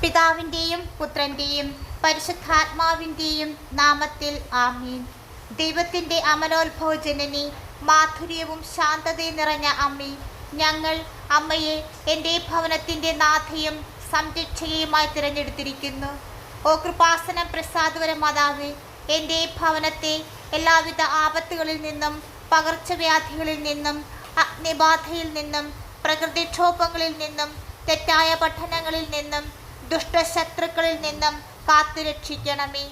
പിതാവിൻ്റെയും പുത്രൻ്റെയും പരിശുദ്ധാത്മാവിൻ്റെയും നാമത്തിൽ ആമീൻ. ദൈവത്തിൻ്റെ അമലോത്ഭവ ജനനി, മാധുര്യവും ശാന്തതയും നിറഞ്ഞ അമ്മി, ഞങ്ങൾ അമ്മയെ എൻ്റെ ഭവനത്തിൻ്റെ നാഥയും സംരക്ഷകയുമായി തിരഞ്ഞെടുത്തിരിക്കുന്നു. ഓ കൃപാസന പ്രസാദവര മാതാവേ, എൻ്റെ ഭവനത്തെ എല്ലാവിധ ആപത്തുകളിൽ നിന്നും, പകർച്ചവ്യാധികളിൽ നിന്നും, അഗ്നിബാധയിൽ നിന്നും, പ്രകൃതിക്ഷോഭങ്ങളിൽ നിന്നും, തെറ്റായ പഠനങ്ങളിൽ നിന്നും, ദുഷ്ടശത്രുക്കളിൽ നിന്നും കാത്തുരക്ഷിക്കണമേ.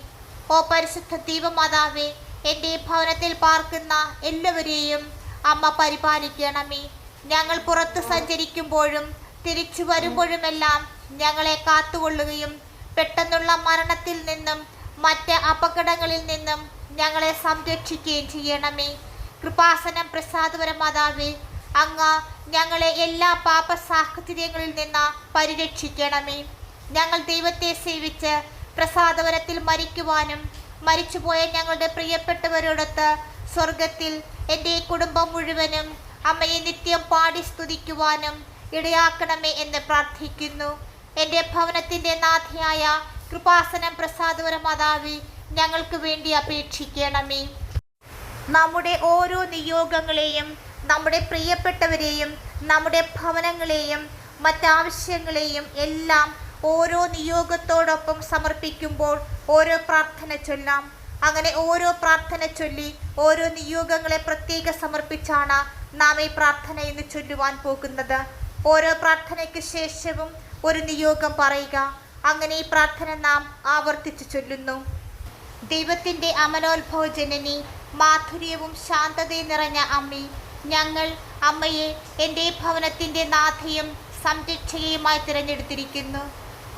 ഓ പരിശുദ്ധ ദൈവമാതാവേ, എൻ്റെ ഭവനത്തിൽ പാർക്കുന്ന എല്ലാവരെയും അമ്മ പരിപാലിക്കണമേ. ഞങ്ങൾ പുറത്ത് സഞ്ചരിക്കുമ്പോഴും തിരിച്ചു വരുമ്പോഴുമെല്ലാം ഞങ്ങളെ കാത്തുകൊള്ളുകയും പെട്ടെന്നുള്ള മരണത്തിൽ നിന്നും മറ്റ് അപകടങ്ങളിൽ നിന്നും ഞങ്ങളെ സംരക്ഷിക്കുകയും ചെയ്യണമേ. കൃപാസനം പ്രസാദവര മാതാവേ, അങ്ങ് ഞങ്ങളെ എല്ലാ പാപ സാഹചര്യങ്ങളിൽ നിന്ന് പരിരക്ഷിക്കണമേ. ഞങ്ങൾ ദൈവത്തെ സേവിച്ച് പ്രസാദവരത്തിൽ മരിക്കുവാനും മരിച്ചുപോയ ഞങ്ങളുടെ പ്രിയപ്പെട്ടവരോടൊത്ത് സ്വർഗത്തിൽ എൻ്റെ കുടുംബം മുഴുവനും അമ്മയെ നിത്യം പാടി സ്തുതിക്കുവാനും ഇടയാക്കണമേ എന്ന് പ്രാർത്ഥിക്കുന്നു. എൻ്റെ ഭവനത്തിൻ്റെ നാഥയായ കൃപാസനം പ്രസാദവര മാതാവേ, ഞങ്ങൾക്ക് വേണ്ടി അപേക്ഷിക്കണമേ. നമ്മുടെ ഓരോ നിയോഗങ്ങളെയും, നമ്മുടെ പ്രിയപ്പെട്ടവരെയും, നമ്മുടെ ഭവനങ്ങളെയും മറ്റാവശ്യങ്ങളെയും എല്ലാം ഓരോ നിയോഗത്തോടൊപ്പം സമർപ്പിക്കുമ്പോൾ ഓരോ പ്രാർത്ഥന ചൊല്ലാം. അങ്ങനെ ഓരോ പ്രാർത്ഥന ചൊല്ലി ഓരോ നിയോഗങ്ങളെ പ്രത്യേകം സമർപ്പിച്ചാണ് നാം ഈ പ്രാർത്ഥന ഇന്ന് ചൊല്ലുവാൻ പോകുന്നത്. ഓരോ പ്രാർത്ഥനയ്ക്ക് ശേഷവും ഒരു നിയോഗം പറയുക. അങ്ങനെ ഈ പ്രാർത്ഥന നാം ആവർത്തിച്ച് ചൊല്ലുന്നു. ദൈവത്തിൻ്റെ അമലോത്ഭവ ജനനി, മാധുര്യവും ശാന്തതയും നിറഞ്ഞ അമ്മി, ഞങ്ങൾ അമ്മയെ എൻ്റെ ഭവനത്തിൻ്റെ നാഥയും സംരക്ഷകയുമായി തിരഞ്ഞെടുത്തിരിക്കുന്നു.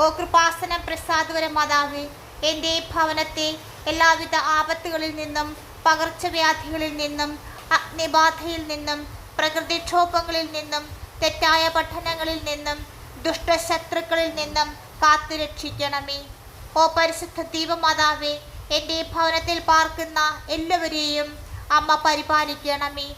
ഓ കൃപാസനം പ്രസാദവര മാതാവേ, എൻ്റെ ഭവനത്തെ എല്ലാവിധ ആപത്തുകളിൽ നിന്നും, പകർച്ചവ്യാധികളിൽ നിന്നും, അഗ്നിബാധയിൽ നിന്നും, പ്രകൃതിക്ഷോഭങ്ങളിൽ നിന്നും, തെറ്റായ പഠനങ്ങളിൽ നിന്നും, ദുഷ്ടശത്രുക്കളിൽ നിന്നും കാത്തുരക്ഷിക്കണമേ. ഓ പരിശുദ്ധ ദൈവമാതാവേ, എൻ്റെ ഭവനത്തിൽ പാർക്കുന്ന എല്ലാവരെയും അമ്മ പരിപാലിക്കണമേ.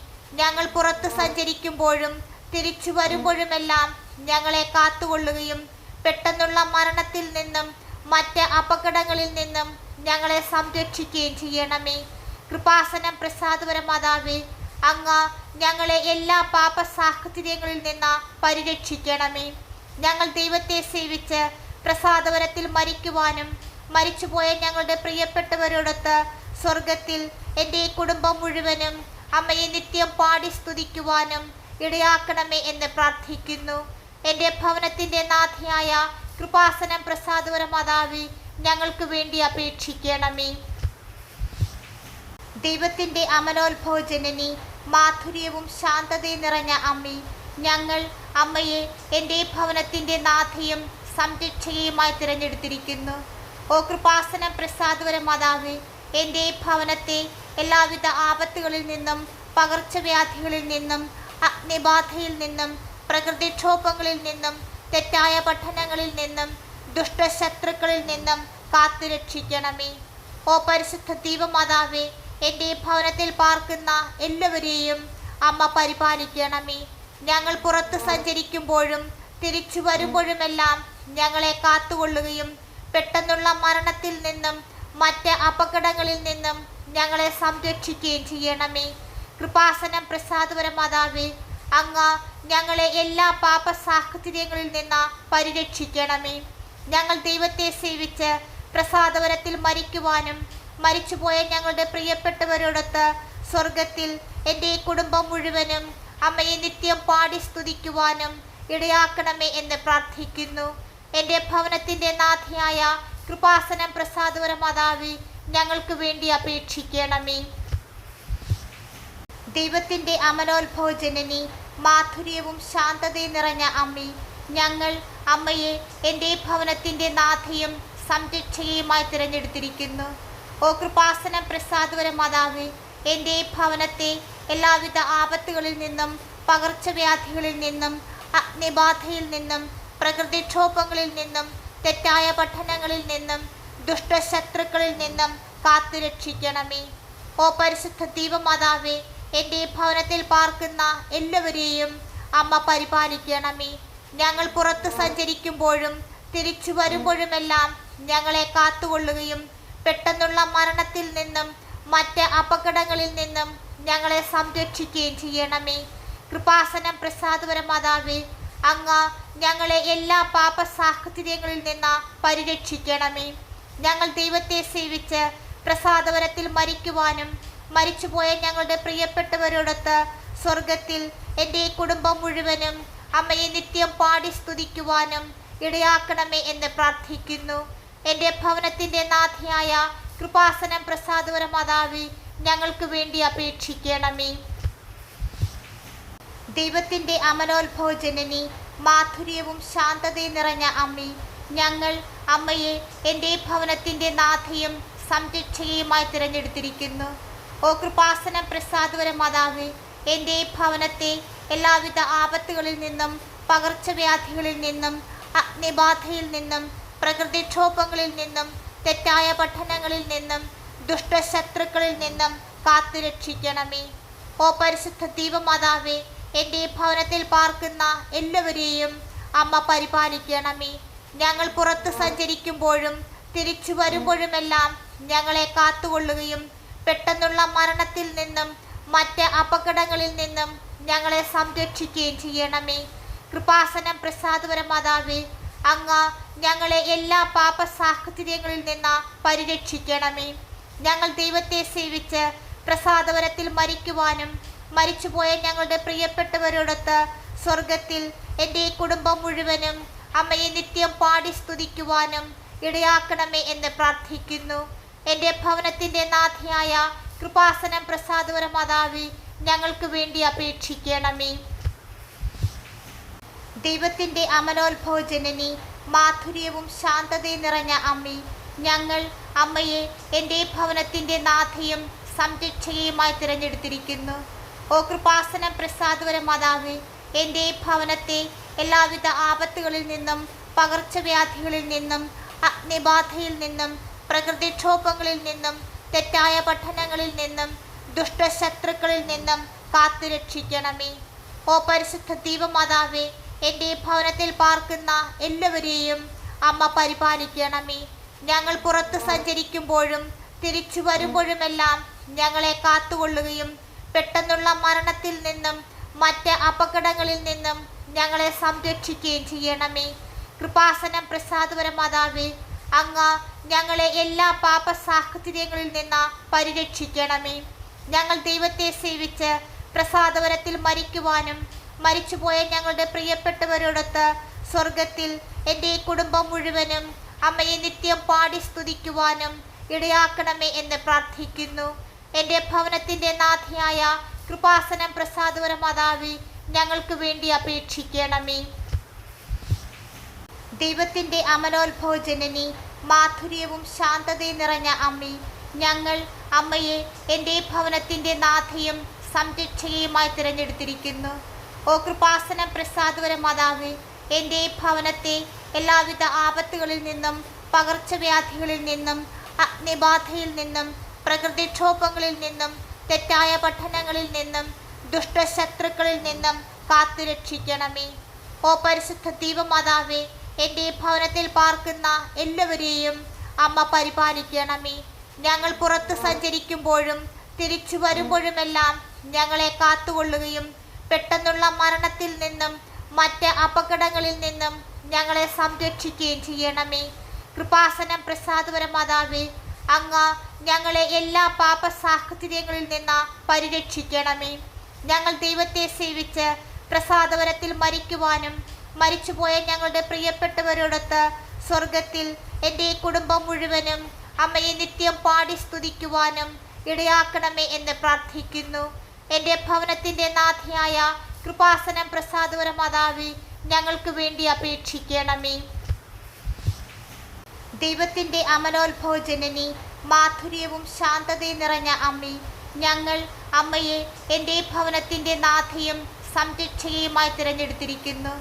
ഞങ്ങൾ പുറത്ത് സഞ്ചരിക്കുമ്പോഴും തിരിച്ചു വരുമ്പോഴുമെല്ലാം ഞങ്ങളെ കാത്തുകൊള്ളുകയും പെട്ടെന്നുള്ള മരണത്തിൽ നിന്നും മറ്റ് അപകടങ്ങളിൽ നിന്നും ഞങ്ങളെ സംരക്ഷിക്കുകയും ചെയ്യണമേ. കൃപാസനം പ്രസാദവര മാതാവേ, അങ്ങ് ഞങ്ങളെ എല്ലാ പാപ സാഹചര്യങ്ങളിൽ നിന്ന് പരിരക്ഷിക്കണമേ. ഞങ്ങൾ ദൈവത്തെ സേവിച്ച് പ്രസാദവരത്തിൽ മരിക്കുവാനും മരിച്ചുപോയ ഞങ്ങളുടെ പ്രിയപ്പെട്ടവരോടൊത്ത് സ്വർഗത്തിൽ എൻ്റെ കുടുംബം മുഴുവനും അമ്മയെ നിത്യം പാടി സ്തുതിക്കുവാനും ഇടയാക്കണമേ എന്ന് പ്രാർത്ഥിക്കുന്നു. എൻ്റെ ഭവനത്തിൻ്റെ നാഥയായ കൃപാസനം പ്രസാദവര മാതാവേ, ഞങ്ങൾക്ക് വേണ്ടി അപേക്ഷിക്കണമേ. ദൈവത്തിൻ്റെ അമലോത്ഭവ ജനനി, മാധുര്യവും ശാന്തതയും നിറഞ്ഞ അമ്മി, ഞങ്ങൾ അമ്മയെ എൻ്റെ ഭവനത്തിൻ്റെ നാഥയും സംരക്ഷകയുമായി തിരഞ്ഞെടുത്തിരിക്കുന്നു. ഓ കൃപാസനം പ്രസാദവര മാതാവേ, എൻ്റെ ഭവനത്തെ എല്ലാവിധ ആപത്തുകളിൽ നിന്നും, പകർച്ചവ്യാധികളിൽ നിന്നും, അഗ്നിബാധയിൽ നിന്നും, പ്രകൃതിക്ഷോഭങ്ങളിൽ നിന്നും, തെറ്റായ പഠനങ്ങളിൽ നിന്നും, ദുഷ്ടശത്രുക്കളിൽ നിന്നും കാത്തുരക്ഷിക്കണമേ. ഓ പരിശുദ്ധ ദൈവമാതാവേ, എൻ്റെ ഭവനത്തിൽ പാർക്കുന്ന എല്ലാവരെയും അമ്മ പരിപാലിക്കണമേ. ഞങ്ങൾ പുറത്ത് സഞ്ചരിക്കുമ്പോഴും തിരിച്ചു വരുമ്പോഴുമെല്ലാം ഞങ്ങളെ കാത്തുകൊള്ളുകയും പെട്ടെന്നുള്ള മരണത്തിൽ നിന്നും മറ്റ് അപകടങ്ങളിൽ നിന്നും ഞങ്ങളെ സംരക്ഷിക്കുകയും ചെയ്യണമേ. കൃപാസനം പ്രസാദവര മാതാവേ, അങ്ങ് ഞങ്ങളെ എല്ലാ പാപ സാഹചര്യങ്ങളിൽ നിന്ന് പരിരക്ഷിക്കണമേ. ഞങ്ങൾ ദൈവത്തെ സേവിച്ച് പ്രസാദവരത്തിൽ മരിക്കുവാനും മരിച്ചുപോയ ഞങ്ങളുടെ പ്രിയപ്പെട്ടവരോടൊത്ത് സ്വർഗത്തിൽ എൻ്റെ കുടുംബം മുഴുവനും അമ്മയെ നിത്യം പാടി സ്തുതിക്കുവാനും ഇടയാക്കണമേ എന്ന് പ്രാർത്ഥിക്കുന്നു. എൻ്റെ ഭവനത്തിൻ്റെ നാഥയായ കൃപാസനം പ്രസാദവര മാതാവേ, ഞങ്ങൾക്ക് വേണ്ടി അപേക്ഷിക്കണമേ. ദൈവത്തിൻ്റെ അമലോത്ഭവ ജനനി, മാധുര്യവും ശാന്തതയും നിറഞ്ഞ അമ്മി, ഞങ്ങൾ അമ്മയെ എൻ്റെ ഭവനത്തിൻ്റെ നാഥയും സംരക്ഷകയുമായി തിരഞ്ഞെടുത്തിരിക്കുന്നു. ഓ കൃപാസനം പ്രസാദവര മാതാവേ, എൻ്റെ ഭവനത്തെ എല്ലാവിധ ആപത്തുകളിൽ നിന്നും, പകർച്ചവ്യാധികളിൽ നിന്നും, അഗ്നിബാധയിൽ നിന്നും, പ്രകൃതിക്ഷോഭങ്ങളിൽ നിന്നും, തെറ്റായ പഠനങ്ങളിൽ നിന്നും, ദുഷ്ടശത്രുക്കളിൽ നിന്നും കാത്തുരക്ഷിക്കണമേ. ഓ പരിശുദ്ധ ദൈവമാതാവേ, എൻ്റെ ഭവനത്തിൽ പാർക്കുന്ന എല്ലാവരെയും അമ്മ പരിപാലിക്കണമേ. ഞങ്ങൾ പുറത്ത് സഞ്ചരിക്കുമ്പോഴും തിരിച്ചു വരുമ്പോഴുമെല്ലാം ഞങ്ങളെ കാത്തുകൊള്ളുകയും പെട്ടെന്നുള്ള മരണത്തിൽ നിന്നും മറ്റ് അപകടങ്ങളിൽ നിന്നും ഞങ്ങളെ സംരക്ഷിക്കുകയും ചെയ്യണമേ. കൃപാസനം പ്രസാദപര മാതാവേ, അങ്ങ് ഞങ്ങളെ എല്ലാ പാപ സാഹചര്യങ്ങളിൽ നിന്ന് പരിരക്ഷിക്കണമേ. ഞങ്ങൾ ദൈവത്തെ സേവിച്ച് പ്രസാദപരത്തിൽ മരിക്കുവാനും മരിച്ചുപോയ ഞങ്ങളുടെ പ്രിയപ്പെട്ടവരോടൊത്ത് സ്വർഗത്തിൽ എൻ്റെ കുടുംബം മുഴുവനും അമ്മയെ നിത്യം പാടി സ്തുതിക്കുവാനും ഇടയാക്കണമേ എന്ന് പ്രാർത്ഥിക്കുന്നു. എൻ്റെ ഭവനത്തിൻ്റെ നാഥയായ കൃപാസനം പ്രസാദപര മാതാവേ, ഞങ്ങൾക്ക് വേണ്ടി അപേക്ഷിക്കണമേ. ദൈവത്തിൻ്റെ അമലോത്ഭവജനനി, മാധുര്യവും ശാന്തതയും നിറഞ്ഞ അമ്മേ, ഞങ്ങൾ അമ്മയെ എൻ്റെ ഭവനത്തിൻ്റെ നാഥയും സംരക്ഷകയുമായി തിരഞ്ഞെടുത്തിരിക്കുന്നു. ഓ കൃപാസനം പ്രസാദപര മാതാവേ, എൻ്റെ ഭവനത്തെ എല്ലാവിധ ആപത്തുകളിൽ നിന്നും പകർച്ചവ്യാധികളിൽ നിന്നും അഗ്നിബാധയിൽ നിന്നും പ്രകൃതിക്ഷോഭങ്ങളിൽ നിന്നും തെറ്റായ പഠനങ്ങളിൽ നിന്നും ദുഷ്ടശത്രുക്കളിൽ നിന്നും കാത്തുരക്ഷിക്കണമേ. ഓ പരിശുദ്ധ ദൈവമാതാവേ, എൻ്റെ ഭവനത്തിൽ പാർക്കുന്ന എല്ലാവരെയും അമ്മ പരിപാലിക്കണമേ. ഞങ്ങൾ പുറത്ത് സഞ്ചരിക്കുമ്പോഴും തിരിച്ചു വരുമ്പോഴുമെല്ലാം ഞങ്ങളെ കാത്തുകൊള്ളുകയും പെട്ടെന്നുള്ള മരണത്തിൽ നിന്നും മറ്റ് അപകടങ്ങളിൽ നിന്നും ഞങ്ങളെ സംരക്ഷിക്കുകയും ചെയ്യണമേ. കൃപാസനം പ്രസാദപര മാതാവേ, അങ്ങ് ഞങ്ങളെ എല്ലാ പാപ സാഹചര്യങ്ങളിൽ നിന്ന് പരിരക്ഷിക്കണമേ. ഞങ്ങൾ ദൈവത്തെ സേവിച്ച് പ്രസാദപരത്തിൽ മരിക്കുവാനും മരിച്ചുപോയ ഞങ്ങളുടെ പ്രിയപ്പെട്ടവരോടൊത്ത് സ്വർഗത്തിൽ എൻ്റെ കുടുംബം മുഴുവനും അമ്മയെ നിത്യം പാടി സ്തുതിക്കുവാനും ഇടയാക്കണമേ എന്ന് പ്രാർത്ഥിക്കുന്നു. എൻ്റെ ഭവനത്തിൻ്റെ നാഥയായ കൃപാസനം പ്രസാദപര മാതാവേ, ഞങ്ങൾക്ക് വേണ്ടി അപേക്ഷിക്കണമേ. ദൈവത്തിൻ്റെ അമലോത്ഭവജനനി, മാധുര്യവും ശാന്തതയും നിറഞ്ഞ അമ്മേ, ഞങ്ങൾ അമ്മയെ എൻ്റെ ഭവനത്തിൻ്റെ നാഥയും സംരക്ഷകയുമായി തിരഞ്ഞെടുത്തിരിക്കുന്നു. ഓ കൃപാസനം പ്രസാദപര മാതാവേ, എൻ്റെ ഭവനത്തെ എല്ലാവിധ ആപത്തുകളിൽ നിന്നും പകർച്ചവ്യാധികളിൽ നിന്നും അഗ്നിബാധയിൽ നിന്നും പ്രകൃതിക്ഷോഭങ്ങളിൽ നിന്നും തെറ്റായ പഠനങ്ങളിൽ നിന്നും ദുഷ്ടശത്രുക്കളിൽ നിന്നും കാത്തുരക്ഷിക്കണമേ. ഓ പരിശുദ്ധ ദൈവമാതാവേ, എൻ്റെ ഭവനത്തിൽ പാർക്കുന്ന എല്ലാവരെയും അമ്മ പരിപാലിക്കണമേ. ഞങ്ങൾ പുറത്ത് സഞ്ചരിക്കുമ്പോഴും തിരിച്ചു വരുമ്പോഴുമെല്ലാം ഞങ്ങളെ കാത്തുകൊള്ളുകയും പെട്ടെന്നുള്ള മരണത്തിൽ നിന്നും മറ്റ് അപകടങ്ങളിൽ നിന്നും ഞങ്ങളെ സംരക്ഷിക്കുകയും ചെയ്യണമേ. കൃപാസനം പ്രസാദപര മാതാവേ, അങ്ങ് ഞങ്ങളെ എല്ലാ പാപ സാഹചര്യങ്ങളിൽ നിന്ന് പരിരക്ഷിക്കണമേ. ഞങ്ങൾ ദൈവത്തെ സേവിച്ച് പ്രസാദപരത്തിൽ മരിക്കുവാനും മരിച്ചുപോയ ഞങ്ങളുടെ പ്രിയപ്പെട്ടവരോടൊത്ത് സ്വർഗത്തിൽ എൻ്റെ കുടുംബം മുഴുവനും അമ്മയെ നിത്യം പാടി സ്തുതിക്കുവാനും ഇടയാക്കണമേ എന്ന് പ്രാർത്ഥിക്കുന്നു. എൻ്റെ ഭവനത്തിൻ്റെ നാഥയായ കൃപാസനം പ്രസാദപര മാതാവേ, ഞങ്ങൾക്ക് വേണ്ടി അപേക്ഷിക്കണമേ. ദൈവത്തിൻ്റെ അമലോത്ഭവജനനി, മാധുര്യവും ശാന്തതയും നിറഞ്ഞ അമ്മേ, ഞങ്ങൾ അമ്മയെ എൻ്റെ ഭവനത്തിൻ്റെ നാഥയും സംരക്ഷകയുമായി തിരഞ്ഞെടുത്തിരിക്കുന്നു. ഓ കൃപാസനം പ്രസാദപര മാതാവേ, എൻ്റെ ഭവനത്തെ എല്ലാവിധ ആപത്തുകളിൽ നിന്നും പകർച്ചവ്യാധികളിൽ നിന്നും അഗ്നിബാധയിൽ നിന്നും പ്രകൃതിക്ഷോഭങ്ങളിൽ നിന്നും തെറ്റായ പഠനങ്ങളിൽ നിന്നും ദുഷ്ടശത്രുക്കളിൽ നിന്നും കാത്തുരക്ഷിക്കണമേ. ഓ പരിശുദ്ധ ദൈവമാതാവേ, എൻ്റെ ഭവനത്തിൽ പാർക്കുന്ന എല്ലാവരെയും അമ്മ പരിപാലിക്കണമേ. ഞങ്ങൾ പുറത്ത് സഞ്ചരിക്കുമ്പോഴും തിരിച്ചു വരുമ്പോഴുമെല്ലാം ഞങ്ങളെ കാത്തുകൊള്ളുകയും പെട്ടെന്നുള്ള മരണത്തിൽ നിന്നും മറ്റ് അപകടങ്ങളിൽ നിന്നും ഞങ്ങളെ സംരക്ഷിക്കുകയും ചെയ്യണമേ. കൃപാസനം പ്രസാദപര മാതാവേ, അങ്ങ് ഞങ്ങളെ എല്ലാ പാപ സാഹചര്യങ്ങളിൽ നിന്ന് പരിരക്ഷിക്കണമേ. ഞങ്ങൾ ദൈവത്തെ സേവിച്ച് പ്രസാദപരത്തിൽ മരിക്കുവാനും മരിച്ചുപോയ ഞങ്ങളുടെ പ്രിയപ്പെട്ടവരോടൊത്ത് സ്വർഗത്തിൽ എൻ്റെ കുടുംബം മുഴുവനും അമ്മയെ നിത്യം പാടി സ്തുതിക്കുവാനും ഇടയാക്കണമേ എന്ന് പ്രാർത്ഥിക്കുന്നു. എൻ്റെ ഭവനത്തിൻ്റെ നാഥയായ കൃപാസനം പ്രസാദപര മാതാവേ, ഞങ്ങൾക്ക് വേണ്ടി അപേക്ഷിക്കണമേ. ദൈവത്തിൻ്റെ അമലോത്ഭവജനനി, മാധുര്യവും ശാന്തതയും നിറഞ്ഞ അമ്മേ, ഞങ്ങൾ അമ്മയെ എൻ്റെ ഭവനത്തിൻ്റെ നാഥയും സംരക്ഷകയുമായി തിരഞ്ഞെടുത്തിരിക്കുന്നു.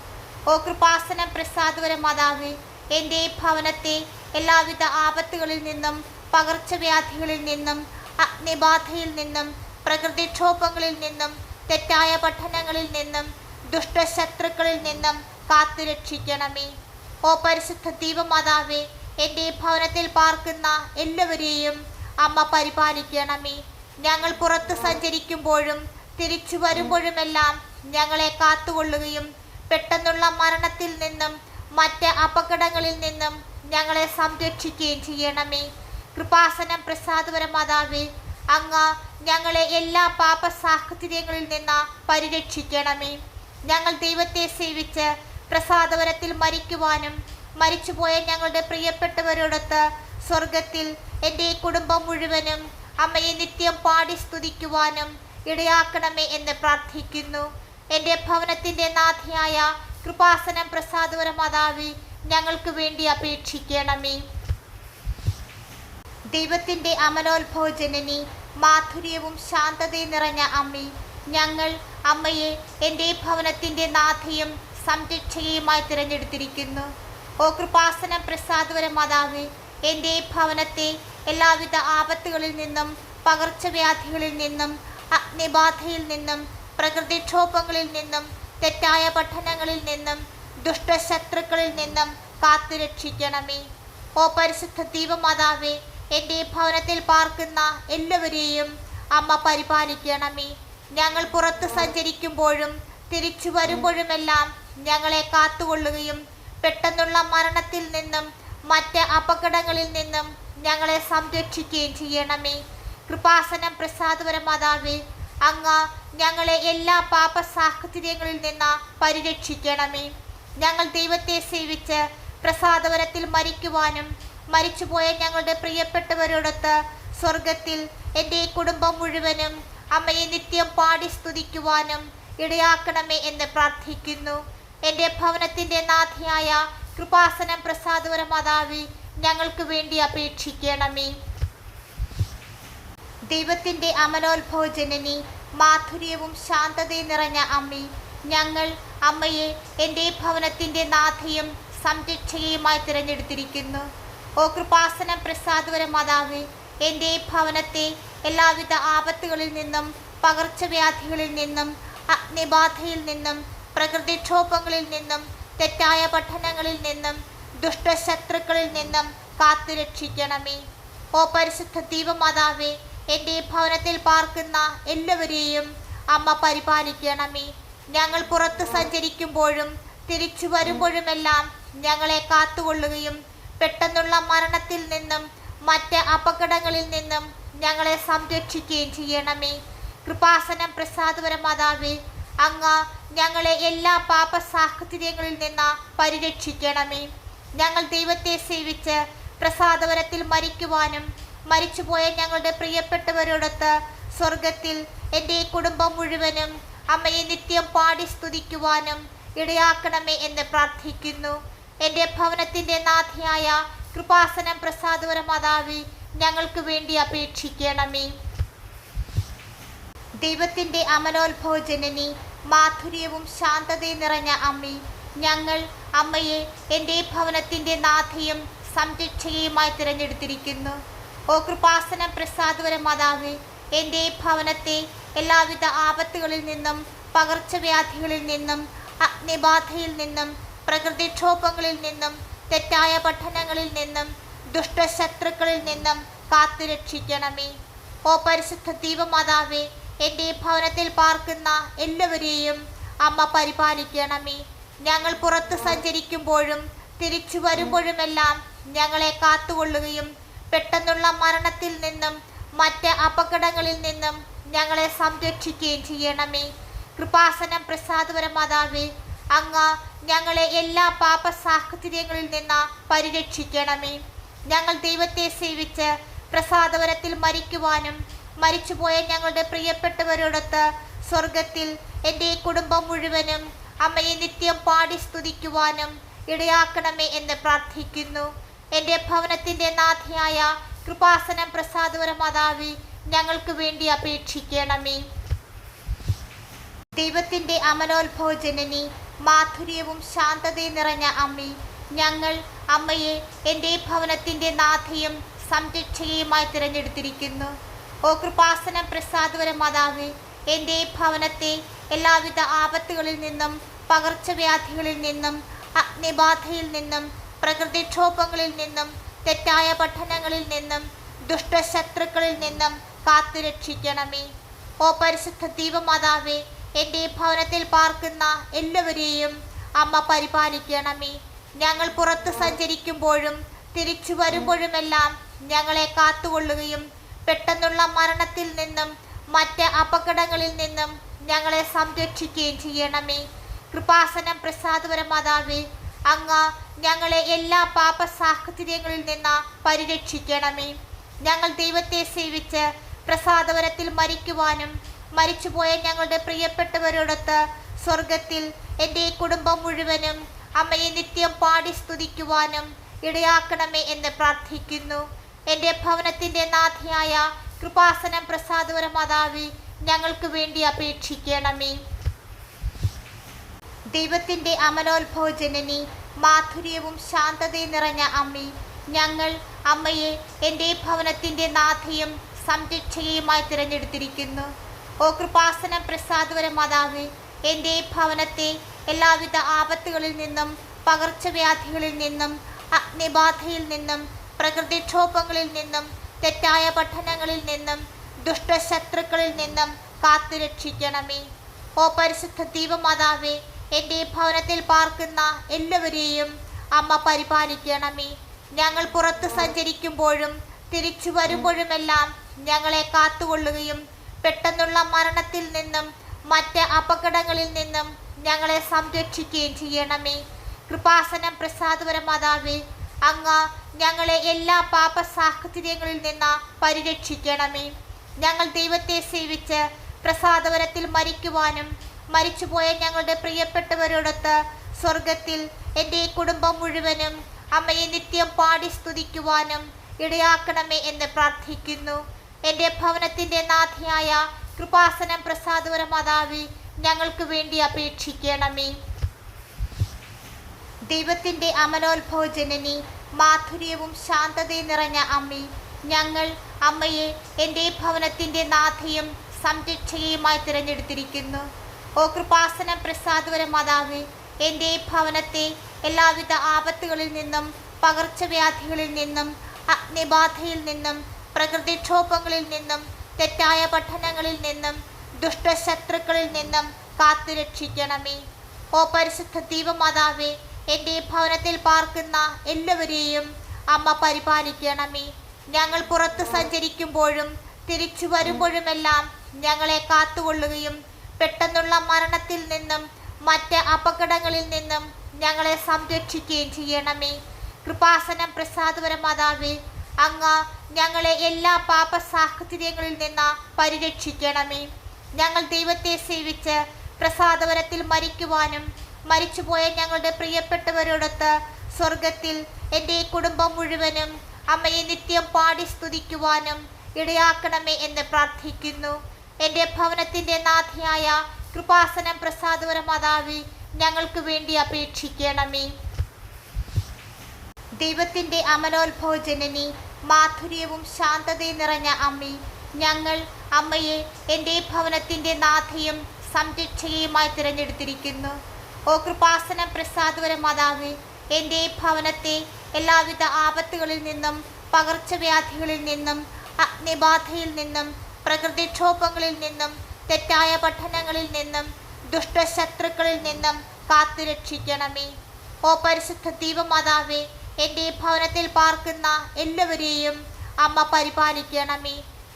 ഓ കൃപാസനം പ്രസാദപര മാതാവേ, എൻ്റെ ഭവനത്തെ എല്ലാവിധ ആപത്തുകളിൽ നിന്നും പകർച്ചവ്യാധികളിൽ നിന്നും അഗ്നിബാധയിൽ നിന്നും പ്രകൃതിക്ഷോഭങ്ങളിൽ നിന്നും തെറ്റായ പഠനങ്ങളിൽ നിന്നും ദുഷ്ടശത്രുക്കളിൽ നിന്നും കാത്തുരക്ഷിക്കണമേ. ഓ പരിശുദ്ധ ദൈവമാതാവേ, എൻ്റെ ഭവനത്തിൽ പാർക്കുന്ന എല്ലാവരെയും അമ്മ പരിപാലിക്കണമേ. ഞങ്ങൾ പുറത്ത് സഞ്ചരിക്കുമ്പോഴും തിരിച്ചു വരുമ്പോഴുമെല്ലാം ഞങ്ങളെ കാത്തുകൊള്ളുകയും പെട്ടെന്നുള്ള മരണത്തിൽ നിന്നും മറ്റ് അപകടങ്ങളിൽ നിന്നും ഞങ്ങളെ സംരക്ഷിക്കുകയും ചെയ്യണമേ. കൃപാസനം പ്രസാദപര മാതാവേ, അങ്ങ് ഞങ്ങളെ എല്ലാ പാപ സാഹചര്യങ്ങളിൽ നിന്ന് പരിരക്ഷിക്കണമേ. ഞങ്ങൾ ദൈവത്തെ സേവിച്ച് പ്രസാദപരത്തിൽ മരിക്കുവാനും മരിച്ചുപോയ ഞങ്ങളുടെ പ്രിയപ്പെട്ടവരോടൊത്ത് സ്വർഗത്തിൽ എൻ്റെ കുടുംബം മുഴുവനും അമ്മയെ നിത്യം പാടി സ്തുതിക്കുവാനും ഇടയാക്കണമേ എന്ന് പ്രാർത്ഥിക്കുന്നു. എൻ്റെ ഭവനത്തിൻ്റെ നാഥയായ കൃപാസനം പ്രസാദപര മാതാവേ, ഞങ്ങൾക്ക് വേണ്ടി അപേക്ഷിക്കണമേ. ദൈവത്തിൻ്റെ അമലോത്ഭവജനനി, മാധുര്യവും ശാന്തതയും നിറഞ്ഞ അമ്മേ, ഞങ്ങൾ അമ്മയെ എൻ്റെ ഭവനത്തിൻ്റെ നാഥയും സംരക്ഷകയുമായി തിരഞ്ഞെടുത്തിരിക്കുന്നു. ഓ കൃപാസനം പ്രസാദപര മാതാവേ, എൻ്റെ ഭവനത്തെ എല്ലാവിധ ആപത്തുകളിൽ നിന്നും പകർച്ചവ്യാധികളിൽ നിന്നും അഗ്നിബാധയിൽ നിന്നും പ്രകൃതിക്ഷോഭങ്ങളിൽ നിന്നും തെറ്റായ പഠനങ്ങളിൽ നിന്നും ദുഷ്ടശത്രുക്കളിൽ നിന്നും കാത്തുരക്ഷിക്കണമേ. ഓ പരിശുദ്ധ ദൈവമാതാവേ, എൻ്റെ ഭവനത്തിൽ പാർക്കുന്ന എല്ലാവരെയും അമ്മ പരിപാലിക്കണമേ. ഞങ്ങൾ പുറത്ത് സഞ്ചരിക്കുമ്പോഴും തിരിച്ചു വരുമ്പോഴുമെല്ലാം ഞങ്ങളെ കാത്തുകൊള്ളുകയും പെട്ടെന്നുള്ള മരണത്തിൽ നിന്നും മറ്റ് അപകടങ്ങളിൽ നിന്നും ഞങ്ങളെ സംരക്ഷിക്കുകയും ചെയ്യണമേ. കൃപാസനം പ്രസാദപര മാതാവേ, അങ്ങ് ഞങ്ങളെ എല്ലാ പാപ സാഹചര്യങ്ങളിൽ നിന്ന് പരിരക്ഷിക്കണമേ. ഞങ്ങൾ ദൈവത്തെ സേവിച്ച് പ്രസാദപരത്തിൽ മരിക്കുവാനും മരിച്ചുപോയ ഞങ്ങളുടെ പ്രിയപ്പെട്ടവരോടൊത്ത് സ്വർഗത്തിൽ എൻ്റെ കുടുംബം മുഴുവനും അമ്മയെ നിത്യം പാടി സ്തുതിക്കുവാനും ഇടയാക്കണമേ എന്ന് പ്രാർത്ഥിക്കുന്നു. എൻ്റെ ഭവനത്തിൻ്റെ നാഥയായ കൃപാസനം പ്രസാദപര മാതാവേ, ഞങ്ങൾക്ക് വേണ്ടി അപേക്ഷിക്കണമേ. ദൈവത്തിൻ്റെ അമലോത്ഭവജനനി, മാധുര്യവും ശാന്തതയും നിറഞ്ഞ അമ്മേ, ഞങ്ങൾ അമ്മയെ എൻ്റെ ഭവനത്തിൻ്റെ നാഥയും സംരക്ഷകയുമായി തിരഞ്ഞെടുത്തിരിക്കുന്നു. ഓ കൃപാസനം പ്രസാദപര മാതാവേ, എൻ്റെ ഭവനത്തെ എല്ലാവിധ ആപത്തുകളിൽ നിന്നും പകർച്ചവ്യാധികളിൽ നിന്നും അഗ്നിബാധയിൽ നിന്നും പ്രകൃതിക്ഷോഭങ്ങളിൽ നിന്നും തെറ്റായ പഠനങ്ങളിൽ നിന്നും ദുഷ്ടശത്രുക്കളിൽ നിന്നും കാത്തുരക്ഷിക്കണമേ. ഓ പരിശുദ്ധ ദൈവമാതാവേ, എൻ്റെ ഭവനത്തിൽ പാർക്കുന്ന എല്ലാവരെയും അമ്മ പരിപാലിക്കണമേ. ഞങ്ങൾ പുറത്ത് സഞ്ചരിക്കുമ്പോഴും തിരിച്ചു വരുമ്പോഴുമെല്ലാം ഞങ്ങളെ കാത്തുകൊള്ളുകയും പെട്ടെന്നുള്ള മരണത്തിൽ നിന്നും മറ്റ് അപകടങ്ങളിൽ നിന്നും ഞങ്ങളെ സംരക്ഷിക്കുകയും ചെയ്യണമേ. കൃപാസനം പ്രസാദപര മാതാവേ, അങ്ങ് ഞങ്ങളെ എല്ലാ പാപ സാഹചര്യങ്ങളിൽ നിന്ന് പരിരക്ഷിക്കണമേ. ഞങ്ങൾ ദൈവത്തെ സേവിച്ച് പ്രസാദപരത്തിൽ മരിക്കുവാനും മരിച്ചുപോയ ഞങ്ങളുടെ പ്രിയപ്പെട്ടവരോടൊത്ത് സ്വർഗത്തിൽ എൻ്റെ കുടുംബം മുഴുവനും അമ്മയെ നിത്യം പാടി സ്തുതിക്കുവാനും ഇടയാക്കണമേ എന്ന് പ്രാർത്ഥിക്കുന്നു. എൻ്റെ ഭവനത്തിൻ്റെ നാഥയായ കൃപാസനം പ്രസാദപര മാതാവേ, ഞങ്ങൾക്ക് വേണ്ടി അപേക്ഷിക്കണമേ. ദൈവത്തിൻ്റെ അമലോത്ഭവജനനി, മാധുര്യവും ശാന്തതയും നിറഞ്ഞ അമ്മേ, ഞങ്ങൾ അമ്മയെ എൻ്റെ ഭവനത്തിൻ്റെ നാഥയും സംരക്ഷകയുമായി തിരഞ്ഞെടുത്തിരിക്കുന്നു. ഓ കൃപാസനം പ്രസാദപര മാതാവേ, എൻ്റെ ഭവനത്തെ എല്ലാവിധ ആപത്തുകളിൽ നിന്നും പകർച്ചവ്യാധികളിൽ നിന്നും അഗ്നിബാധയിൽ നിന്നും പ്രകൃതിക്ഷോഭങ്ങളിൽ നിന്നും തെറ്റായ പഠനങ്ങളിൽ നിന്നും ദുഷ്ടശത്രുക്കളിൽ നിന്നും കാത്തുരക്ഷിക്കണമേ. ഓ പരിശുദ്ധ ദൈവമാതാവേ, എൻ്റെ ഭവനത്തിൽ പാർക്കുന്ന എല്ലാവരെയും അമ്മ പരിപാലിക്കണമേ. ഞങ്ങൾ പുറത്ത് സഞ്ചരിക്കുമ്പോഴും തിരിച്ചു വരുമ്പോഴുമെല്ലാം ഞങ്ങളെ കാത്തുകൊള്ളുകയും പെട്ടെന്നുള്ള മരണത്തിൽ നിന്നും മറ്റ് അപകടങ്ങളിൽ നിന്നും ഞങ്ങളെ സംരക്ഷിക്കുകയും ചെയ്യണമേ. കൃപാസനം പ്രസാദപര മാതാവേ, അങ്ങ് ഞങ്ങളെ എല്ലാ പാപ സാഹചര്യങ്ങളിൽ നിന്ന് പരിരക്ഷിക്കണമേ. ഞങ്ങൾ ദൈവത്തെ സേവിച്ച് പ്രസാദപരത്തിൽ മരിക്കുവാനും മരിച്ചുപോയ ഞങ്ങളുടെ പ്രിയപ്പെട്ടവരോടൊത്ത് സ്വർഗത്തിൽ എൻ്റെ കുടുംബം മുഴുവനും അമ്മയെ നിത്യം പാടി സ്തുതിക്കുവാനും ഇടയാക്കണമേ എന്ന് പ്രാർത്ഥിക്കുന്നു. എൻ്റെ ഭവനത്തിൻ്റെ നാഥയായ കൃപാസനം പ്രസാദപര മാതാവേ, ഞങ്ങൾക്ക് വേണ്ടി അപേക്ഷിക്കണമേ. ദൈവത്തിൻ്റെ അമലോത്ഭവജനനി, മാധുര്യവും ശാന്തതയും നിറഞ്ഞ അമ്മേ, ഞങ്ങൾ അമ്മയെ എൻ്റെ ഭവനത്തിൻ്റെ നാഥയും സംരക്ഷകയുമായി തിരഞ്ഞെടുത്തിരിക്കുന്നു. ഓ കൃപാസനം പ്രസാദപര മാതാവേ, എൻ്റെ ഭവനത്തെ എല്ലാവിധ ആപത്തുകളിൽ നിന്നും പകർച്ചവ്യാധികളിൽ നിന്നും അഗ്നിബാധയിൽ നിന്നും പ്രകൃതിക്ഷോഭങ്ങളിൽ നിന്നും തെറ്റായ പഠനങ്ങളിൽ നിന്നും ദുഷ്ടശത്രുക്കളിൽ നിന്നും കാത്തുരക്ഷിക്കണമേ. ഓ പരിശുദ്ധ ദൈവമാതാവേ, എൻ്റെ ഭവനത്തിൽ പാർക്കുന്ന എല്ലാവരെയും അമ്മ പരിപാലിക്കണമേ. ഞങ്ങൾ പുറത്ത് സഞ്ചരിക്കുമ്പോഴും തിരിച്ചു വരുമ്പോഴുമെല്ലാം ഞങ്ങളെ കാത്തുകൊള്ളുകയും പെട്ടെന്നുള്ള മരണത്തിൽ നിന്നും മറ്റ് അപകടങ്ങളിൽ നിന്നും ഞങ്ങളെ സംരക്ഷിക്കുകയും ചെയ്യണമേ. കൃപാസനം പ്രസാദപര മാതാവേ, അങ്ങ് ഞങ്ങളെ എല്ലാ പാപ സാഹചര്യങ്ങളിൽ നിന്ന് പരിരക്ഷിക്കണമേ. ഞങ്ങൾ ദൈവത്തെ സേവിച്ച് പ്രസാദപരത്തിൽ മരിക്കുവാനും മരിച്ചുപോയ ഞങ്ങളുടെ പ്രിയപ്പെട്ടവരോടൊത്ത് സ്വർഗത്തിൽ എൻ്റെ കുടുംബം മുഴുവനും അമ്മയെ നിത്യം പാടി സ്തുതിക്കുവാനും ഇടയാക്കണമേ എന്ന് പ്രാർത്ഥിക്കുന്നു. എൻ്റെ ഭവനത്തിൻ്റെ നാഥിയായ കൃപാസനം പ്രസാദപര മാതാവേ, ഞങ്ങൾക്ക് വേണ്ടി അപേക്ഷിക്കണമേ. ദൈവത്തിൻ്റെ അമലോത്ഭവ ജനനി, മാധുര്യവും ശാന്തതയും നിറഞ്ഞ അമ്മേ, ഞങ്ങൾ അമ്മയെ എൻ്റെ ഭവനത്തിൻ്റെ നാഥയും സംരക്ഷകയുമായി തിരഞ്ഞെടുത്തിരിക്കുന്നു. ഓ കൃപാസനം പ്രസാദപര മാതാവേ, എൻ്റെ ഭവനത്തെ എല്ലാവിധ ആപത്തുകളിൽ നിന്നും പകർച്ചവ്യാധികളിൽ നിന്നും അഗ്നിബാധയിൽ നിന്നും പ്രകൃതിക്ഷോഭങ്ങളിൽ നിന്നും തെറ്റായ പഠനങ്ങളിൽ നിന്നും ദുഷ്ടശത്രുക്കളിൽ നിന്നും കാത്തുരക്ഷിക്കണമേ. ഓ പരിശുദ്ധ ദൈവമാതാവേ, എൻ്റെ ഭവനത്തിൽ പാർക്കുന്ന എല്ലാവരെയും അമ്മ പരിപാലിക്കണമേ. ഞങ്ങൾ പുറത്ത് സഞ്ചരിക്കുമ്പോഴും തിരിച്ചു വരുമ്പോഴുമെല്ലാം ഞങ്ങളെ കാത്തുകൊള്ളുകയും പെട്ടെന്നുള്ള മരണത്തിൽ നിന്നും മറ്റ് അപകടങ്ങളിൽ നിന്നും ഞങ്ങളെ സംരക്ഷിക്കുകയും ചെയ്യണമേ. കൃപാസനം പ്രസാദപര മാതാവേ, അങ്ങ് ഞങ്ങളെ എല്ലാ പാപ സാഹചര്യങ്ങളിൽ നിന്ന് പരിരക്ഷിക്കണമേ. ഞങ്ങൾ ദൈവത്തെ സേവിച്ച് പ്രസാദപരത്തിൽ മരിക്കുവാനും മരിച്ചുപോയ ഞങ്ങളുടെ പ്രിയപ്പെട്ടവരോടൊത്ത് സ്വർഗത്തിൽ എൻ്റെ കുടുംബം മുഴുവനും അമ്മയെ നിത്യം പാടി സ്തുതിക്കുവാനും ഇടയാക്കണമേ എന്ന് പ്രാർത്ഥിക്കുന്നു. എൻ്റെ ഭവനത്തിൻ്റെ നാഥിയായ കൃപാസനം പ്രസാദപര മാതാവേ, ഞങ്ങൾക്ക് വേണ്ടി അപേക്ഷിക്കണമേ. ദൈവത്തിൻ്റെ അമലോത്ഭവ ജനനി, മാധുര്യവും ശാന്തതയും നിറഞ്ഞ അമ്മേ, ഞങ്ങൾ അമ്മയെ എൻ്റെ ഭവനത്തിൻ്റെ നാഥയും സംരക്ഷകയുമായി തിരഞ്ഞെടുത്തിരിക്കുന്നു. ഓ കൃപാസനം പ്രസാദപര മാതാവേ, എൻ്റെ ഭവനത്തെ എല്ലാവിധ ആപത്തുകളിൽ നിന്നും പകർച്ചവ്യാധികളിൽ നിന്നും അഗ്നിബാധയിൽ നിന്നും പ്രകൃതിക്ഷോഭങ്ങളിൽ നിന്നും തെറ്റായ പഠനങ്ങളിൽ നിന്നും ദുഷ്ടശത്രുക്കളിൽ നിന്നും കാത്തുരക്ഷിക്കണമേ. ഓ പരിശുദ്ധ ദൈവമാതാവേ, എൻ്റെ ഭവനത്തിൽ പാർക്കുന്ന എല്ലാവരെയും അമ്മ പരിപാലിക്കണമേ. ഞങ്ങൾ പുറത്ത് സഞ്ചരിക്കുമ്പോഴും തിരിച്ചു വരുമ്പോഴുമെല്ലാം ഞങ്ങളെ കാത്തുകൊള്ളുകയും പെട്ടെന്നുള്ള മരണത്തിൽ നിന്നും മറ്റ് അപകടങ്ങളിൽ നിന്നും ഞങ്ങളെ സംരക്ഷിക്കുകയും ചെയ്യണമേ. കൃപാസനം പ്രസാദപര മാതാവേ, അങ്ങ് ഞങ്ങളെ എല്ലാ പാപ സാഹചര്യങ്ങളിൽ നിന്ന് പരിരക്ഷിക്കണമേ. ഞങ്ങൾ ദൈവത്തെ സേവിച്ച് പ്രസാദപരത്തിൽ മരിക്കുവാനും മരിച്ചുപോയ ഞങ്ങളുടെ പ്രിയപ്പെട്ടവരോടൊത്ത് സ്വർഗത്തിൽ എൻ്റെ കുടുംബം മുഴുവനും അമ്മയെ നിത്യം പാടി സ്തുതിക്കുവാനും ഇടയാക്കണമേ എന്ന് പ്രാർത്ഥിക്കുന്നു. എൻ്റെ ഭവനത്തിൻ്റെ നാഥിയായ കൃപാസനം പ്രസാദപര മാതാവേ, ഞങ്ങൾക്ക് വേണ്ടി അപേക്ഷിക്കണമേ. ദൈവത്തിൻ്റെ അമലോത്ഭവ ജനനി, മാധുര്യവും ശാന്തതയും നിറഞ്ഞ അമ്മേ, ഞങ്ങൾ അമ്മയെ എൻ്റെ ഭവനത്തിൻ്റെ നാഥയും സംരക്ഷകയുമായി തിരഞ്ഞെടുത്തിരിക്കുന്നു. ഓ കൃപാസനം പ്രസാദപര മാതാവേ, അങ്ങ് ഞങ്ങളെ എല്ലാ പാപ സാഹചര്യങ്ങളിൽ നിന്ന് പരിരക്ഷിക്കണമേ. ഞങ്ങൾ ദൈവത്തെ സേവിച്ച് പ്രസാദപരത്തിൽ മരിക്കുവാനും മരിച്ചുപോയ ഞങ്ങളുടെ പ്രിയപ്പെട്ടവരോടൊത്ത് സ്വർഗത്തിൽ എൻ്റെ കുടുംബം മുഴുവനും അമ്മയെ നിത്യം പാടി സ്തുതിക്കുവാനും ഇടയാക്കണമേ എന്ന് പ്രാർത്ഥിക്കുന്നു. എൻ്റെ ഭവനത്തിൻ്റെ നാഥിയായ ദൈവത്തിൻ്റെ അമലോത്ഭവ ജനനി, മാധുര്യവും ശാന്തതയും നിറഞ്ഞ അമ്മേ, ഞങ്ങൾ അമ്മയെ എൻ്റെ ഭവനത്തിൻ്റെ നാഥയും സംരക്ഷകയുമായി തിരഞ്ഞെടുത്തിരിക്കുന്നു. ഓ കൃപാസനം പ്രസാദപര മാതാവേ, എൻ്റെ ഭവനത്തെ എല്ലാവിധ ആപത്തുകളിൽ നിന്നും പകർച്ചവ്യാധികളിൽ നിന്നും അഗ്നിബാധയിൽ നിന്നും പ്രകൃതിക്ഷോഭങ്ങളിൽ നിന്നും തെറ്റായ പഠനങ്ങളിൽ നിന്നും ദുഷ്ടശത്രുക്കളിൽ നിന്നും കാത്തുരക്ഷിക്കണമേ. ഓ പരിശുദ്ധ ദൈവമാതാവേ, എൻ്റെ ഭവനത്തിൽ പാർക്കുന്ന എല്ലാവരെയും അമ്മ പരിപാലിക്കണമേ.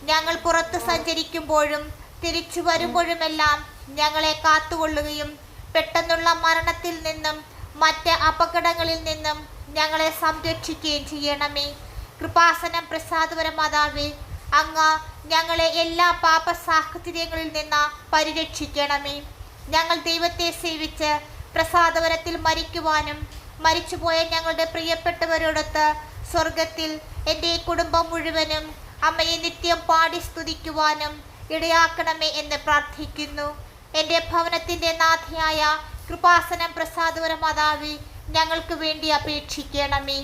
ഞങ്ങൾ പുറത്ത് സഞ്ചരിക്കുമ്പോഴും തിരിച്ചു വരുമ്പോഴുമെല്ലാം ഞങ്ങളെ കാത്തുകൊള്ളുകയും പെട്ടെന്നുള്ള മരണത്തിൽ നിന്നും മറ്റ് അപകടങ്ങളിൽ നിന്നും ഞങ്ങളെ സംരക്ഷിക്കുകയും ചെയ്യണമേ. കൃപാസനം പ്രസാദപര മാതാവേ, അങ്ങ് ഞങ്ങളെ എല്ലാ പാപ സാഹചര്യങ്ങളിൽ നിന്ന് പരിരക്ഷിക്കണമേ. ഞങ്ങൾ ദൈവത്തെ സേവിച്ച് പ്രസാദപരത്തിൽ മരിക്കുവാനും മരിച്ചുപോയ ഞങ്ങളുടെ പ്രിയപ്പെട്ടവരോടൊത്ത് സ്വർഗത്തിൽ എൻ്റെ കുടുംബം മുഴുവനും അമ്മയെ നിത്യം പാടി സ്തുതിക്കുവാനും ഇടയാക്കണമേ എന്ന് പ്രാർത്ഥിക്കുന്നു. എൻ്റെ ഭവനത്തിൻ്റെ നാഥിയായ കൃപാസനം പ്രസാദപര മാതാവേ, ഞങ്ങൾക്ക് വേണ്ടി അപേക്ഷിക്കണമേ.